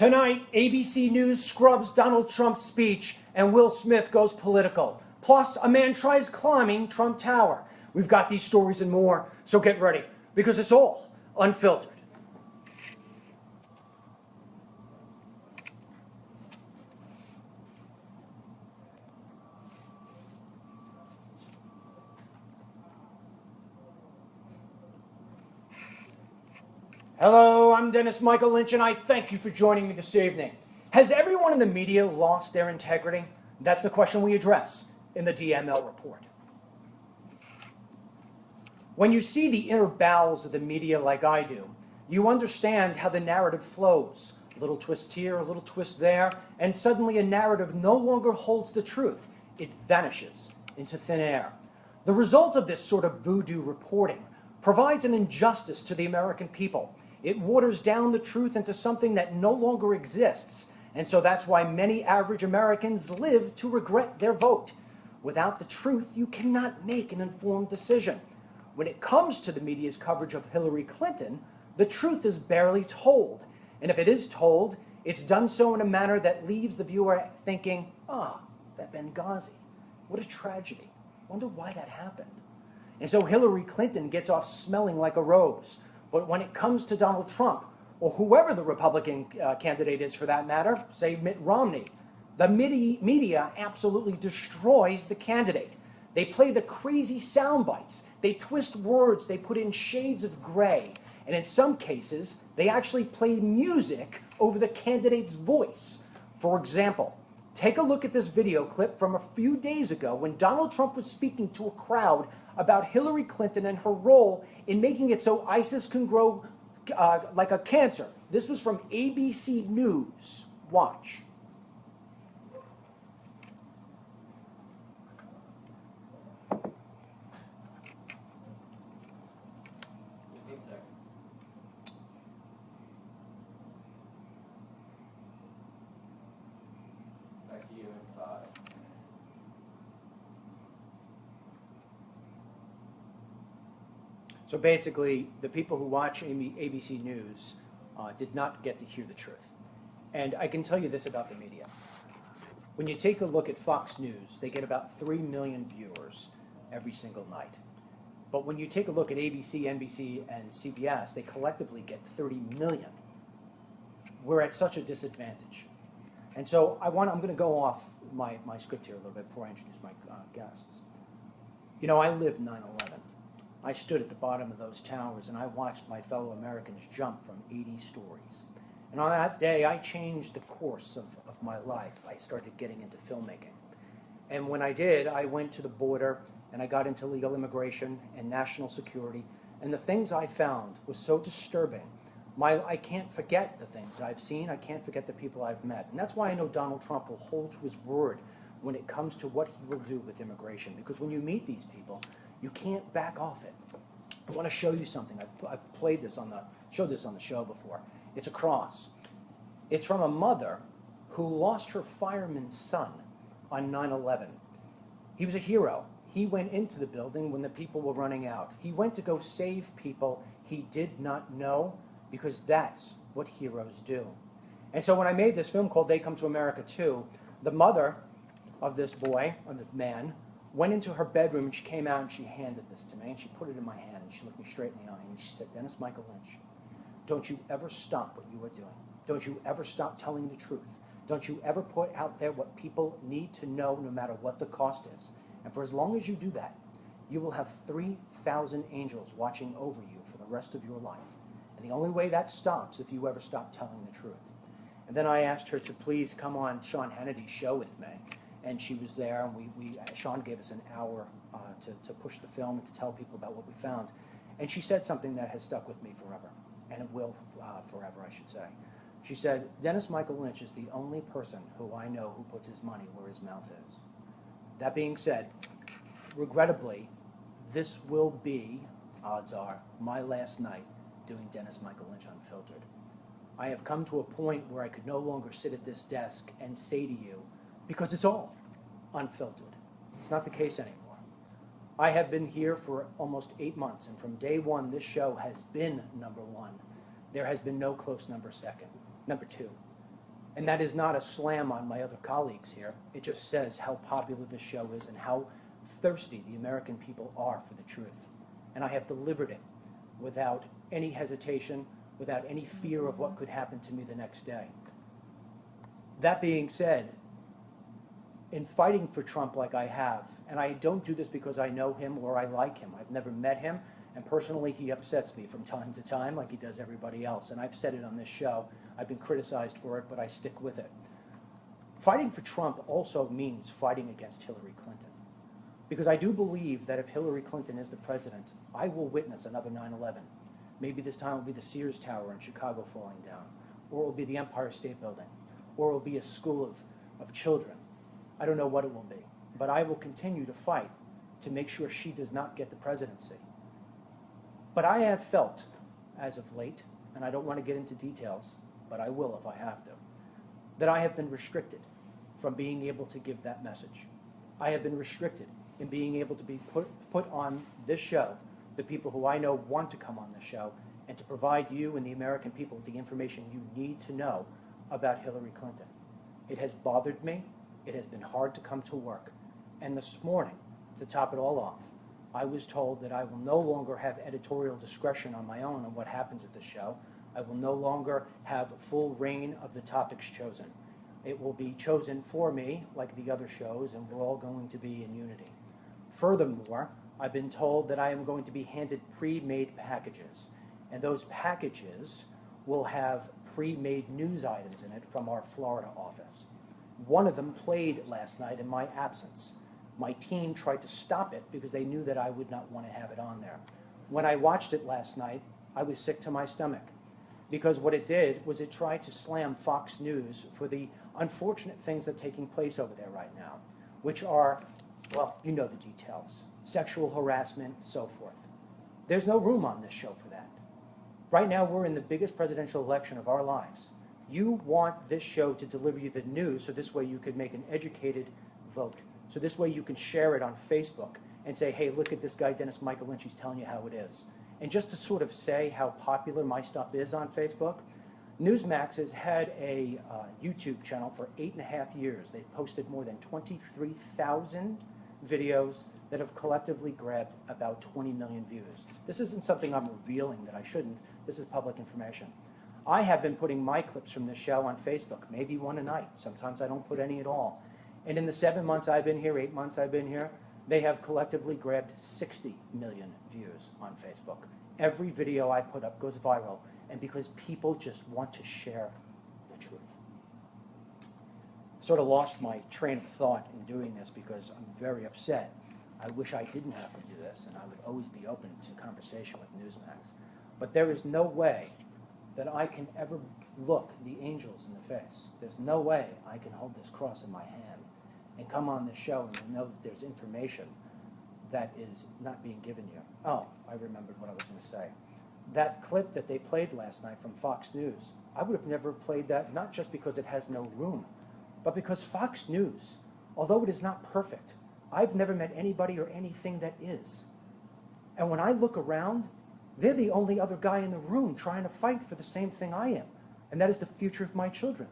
Tonight, ABC News scrubs Donald Trump's speech and Will Smith goes political. Plus, a man tries climbing Trump Tower. We've got these stories and more, so get ready, because it's all unfiltered. Hello, I'm Dennis Michael Lynch, and I thank you for joining me this evening. Has everyone in the media lost their integrity? That's the question we address in the DML report. When you see the inner bowels of the media like I do, you understand how the narrative flows. A little twist here, a little twist there, and suddenly a narrative no longer holds the truth. It vanishes into thin air. The result of this sort of voodoo reporting provides an injustice to the American people. It waters down the truth into something that no longer exists. And so that's why many average Americans live to regret their vote. Without the truth, you cannot make an informed decision. When it comes to the media's coverage of Hillary Clinton, the truth is barely told. And if it is told, it's done so in a manner that leaves the viewer thinking, that Benghazi, what a tragedy. Wonder why that happened. And so Hillary Clinton gets off smelling like a rose. But when it comes to Donald Trump, or whoever the Republican candidate is for that matter, say Mitt Romney, the media absolutely destroys the candidate. They play the crazy sound bites. They twist words. They put in shades of gray. And in some cases, they actually play music over the candidate's voice. For example, take a look at this video clip from a few days ago when Donald Trump was speaking to a crowd about Hillary Clinton and her role in making it so ISIS can grow like a cancer. This was from ABC News. Watch. 15 seconds. Back to you in 5. So basically, the people who watch ABC News did not get to hear the truth. And I can tell you this about the media. When you take a look at Fox News, they get about 3 million viewers every single night. But when you take a look at ABC, NBC, and CBS, they collectively get 30 million. We're at such a disadvantage. And so I'm going to go off my script here a little bit before I introduce my guests. You know, I lived 9/11. I stood at the bottom of those towers and I watched my fellow Americans jump from 80 stories. And on that day, I changed the course of my life. I started getting into filmmaking. And when I did, I went to the border and I got into legal immigration and national security. And the things I found was so disturbing. I can't forget the things I've seen. I can't forget the people I've met. And that's why I know Donald Trump will hold to his word when it comes to what he will do with immigration. Because when you meet these people, you can't back off it. I want to show you something. I've played this showed this on the show before. It's a cross. It's from a mother who lost her fireman's son on 9/11. He was a hero. He went into the building when the people were running out. He went to go save people he did not know, because that's what heroes do. And so when I made this film called They Come to America Too, the mother of this boy, or the man, went into her bedroom and she came out and she handed this to me and she put it in my hand and she looked me straight in the eye and she said, "Dennis Michael Lynch, don't you ever stop what you are doing. Don't you ever stop telling the truth. Don't you ever put out there what people need to know, no matter what the cost is. And for as long as you do that, you will have 3,000 angels watching over you for the rest of your life. And the only way that stops if you ever stop telling the truth." And then I asked her to please come on Sean Hannity's show with me. And she was there, and Sean gave us an hour to push the film and to tell people about what we found. And she said something that has stuck with me forever, and it will forever, I should say. She said, "Dennis Michael Lynch is the only person who I know who puts his money where his mouth is." That being said, regrettably, this will be, odds are, my last night doing Dennis Michael Lynch Unfiltered. I have come to a point where I could no longer sit at this desk and say to you, because it's all unfiltered. It's not the case anymore. I have been here for almost 8 months, and from day one, this show has been #1. There has been no close number 2. And that is not a slam on my other colleagues here. It just says how popular this show is and how thirsty the American people are for the truth. And I have delivered it without any hesitation, without any fear of what could happen to me the next day. That being said, in fighting for Trump like I have, and I don't do this because I know him or I like him. I've never met him, and personally he upsets me from time to time like he does everybody else, and I've said it on this show. I've been criticized for it, but I stick with it. Fighting for Trump also means fighting against Hillary Clinton, because I do believe that if Hillary Clinton is the president, I will witness another 9/11. Maybe this time it will be the Sears Tower in Chicago falling down, or it will be the Empire State Building, or it will be a school of children. I don't know what it will be, but I will continue to fight to make sure she does not get the presidency. But I have felt, as of late, and I don't want to get into details, but I will if I have to, that I have been restricted from being able to give that message. I have been restricted in being able to be put on this show, the people who I know want to come on the show, and to provide you and the American people with the information you need to know about Hillary Clinton. It has bothered me. It has been hard to come to work. And this morning, to top it all off, I was told that I will no longer have editorial discretion on my own on what happens at the show. I will no longer have full reign of the topics chosen. It will be chosen for me, like the other shows, and we're all going to be in unity. Furthermore, I've been told that I am going to be handed pre-made packages, and those packages will have pre-made news items in it from our Florida office. One of them played last night in my absence. My team tried to stop it because they knew that I would not want to have it on there. When I watched it last night, I was sick to my stomach, because what it did was it tried to slam Fox News for the unfortunate things that are taking place over there right now, which are, well, you know the details, sexual harassment, so forth. There's no room on this show for that. Right now, we're in the biggest presidential election of our lives. You want this show to deliver you the news, so this way you could make an educated vote. So this way you can share it on Facebook and say, hey, look at this guy, Dennis Michael Lynch, he's telling you how it is. And just to sort of say how popular my stuff is on Facebook, Newsmax has had a YouTube channel for 8.5 years. They've posted more than 23,000 videos that have collectively grabbed about 20 million views. This isn't something I'm revealing that I shouldn't. This is public information. I have been putting my clips from this show on Facebook, maybe one a night. Sometimes I don't put any at all. And in the 7 months I've been here, 8 months I've been here, they have collectively grabbed 60 million views on Facebook. Every video I put up goes viral, and because people just want to share the truth. Sort of lost my train of thought in doing this because I'm very upset. I wish I didn't have to do this, and I would always be open to conversation with Newsmax. But there is no way that I can ever look the angels in the face. There's no way I can hold this cross in my hand and come on this show and know that there's information that is not being given you. Oh, I remembered what I was going to say. That clip that they played last night from Fox News, I would have never played that, not just because it has no room, but because Fox News, although it is not perfect, I've never met anybody or anything that is. And when I look around, they're the only other guy in the room trying to fight for the same thing I am, and that is the future of my children.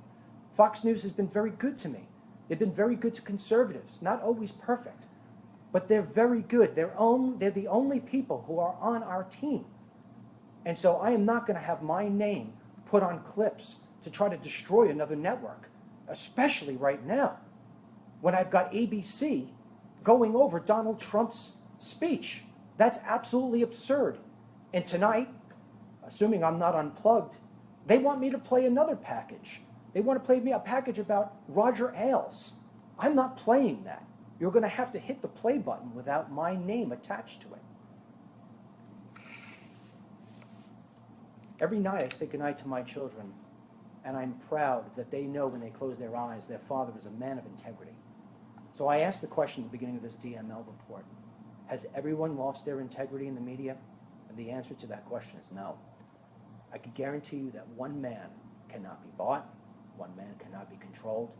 Fox News has been very good to me. They've been very good to conservatives, not always perfect, but they're very good. They're the only people who are on our team. And so I am not going to have my name put on clips to try to destroy another network, especially right now, when I've got ABC going over Donald Trump's speech. That's absolutely absurd. And tonight, assuming I'm not unplugged, they want me to play another package. They want to play me a package about Roger Ailes. I'm not playing that. You're going to have to hit the play button without my name attached to it. Every night I say goodnight to my children, and I'm proud that they know when they close their eyes their father is a man of integrity. So I asked the question at the beginning of this DML report, has everyone lost their integrity in the media? And the answer to that question is no. I can guarantee you that one man cannot be bought, one man cannot be controlled,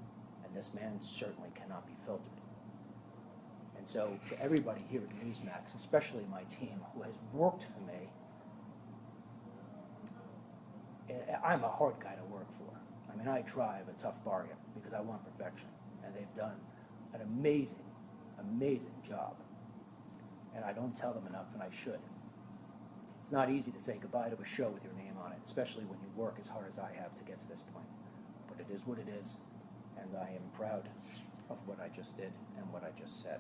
and this man certainly cannot be filtered. And so to everybody here at Newsmax, especially my team who has worked for me, I'm a hard guy to work for. I mean, I drive a tough bargain because I want perfection, and they've done an amazing, amazing job. And I don't tell them enough, and I should. It's not easy to say goodbye to a show with your name on it, especially when you work as hard as I have to get to this point. But it is what it is, and I am proud of what I just did and what I just said.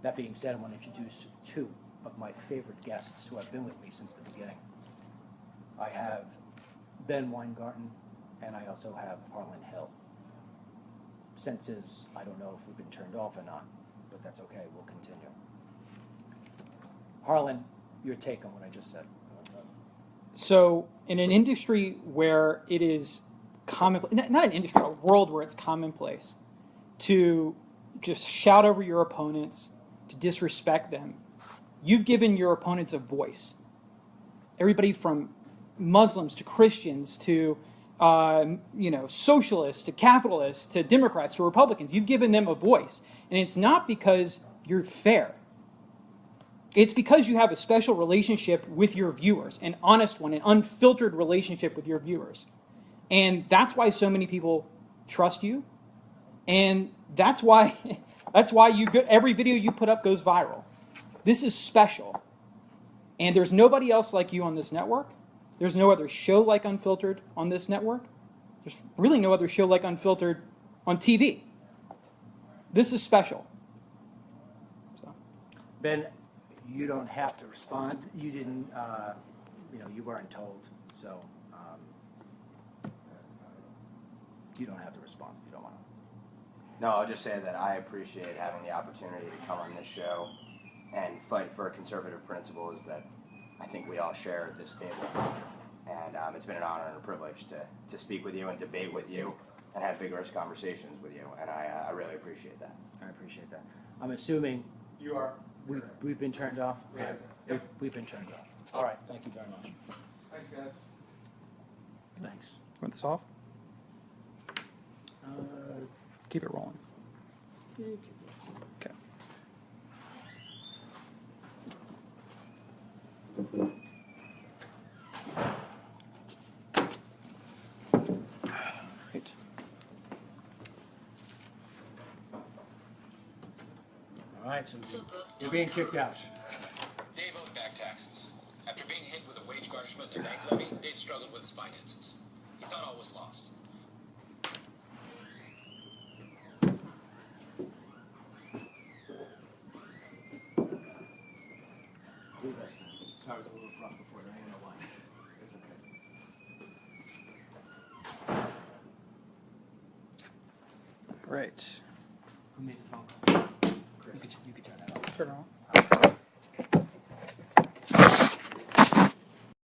That being said, I want to introduce two of my favorite guests who have been with me since the beginning. I have Ben Weingarten, and I also have Harlan Hill. Senses, I don't know if we've been turned off or not, but that's okay, we'll continue. Harlan, your take on what I just said. So in an industry where it is common, not an industry, a world where it's commonplace to just shout over your opponents, to disrespect them, you've given your opponents a voice. Everybody from Muslims to Christians to socialists to capitalists to Democrats to Republicans, you've given them a voice. And it's not because you're fair. It's because you have a special relationship with your viewers, an honest one, an unfiltered relationship with your viewers. And that's why so many people trust you. And that's why every video you put up goes viral. This is special. And there's nobody else like you on this network. There's no other show like Unfiltered on this network. There's really no other show like Unfiltered on TV. This is special. So. Ben, you don't have to respond. You didn't, you weren't told. So you don't have to respond if you don't want to. No, I'll just say that I appreciate having the opportunity to come on this show and fight for conservative principles that I think we all share at this table. And it's been an honor and a privilege to speak with you and debate with you and have vigorous conversations with you. And I really appreciate that. I appreciate that. I'm assuming You are. we've been turned off? Yes. We've been turned off. All right, thank you very much. Thanks, guys. Thanks. Want this off? Keep it rolling. Okay. Right. All right, so you're being kicked out. Dave owed back taxes. After being hit with a wage garnishment and a bank levy, Dave struggled with his finances. He thought all was lost. Sorry, it was a little rough before. I don't know why. It's okay. Right. Who made the phone call? Chris. You could turn that off. Turn it on.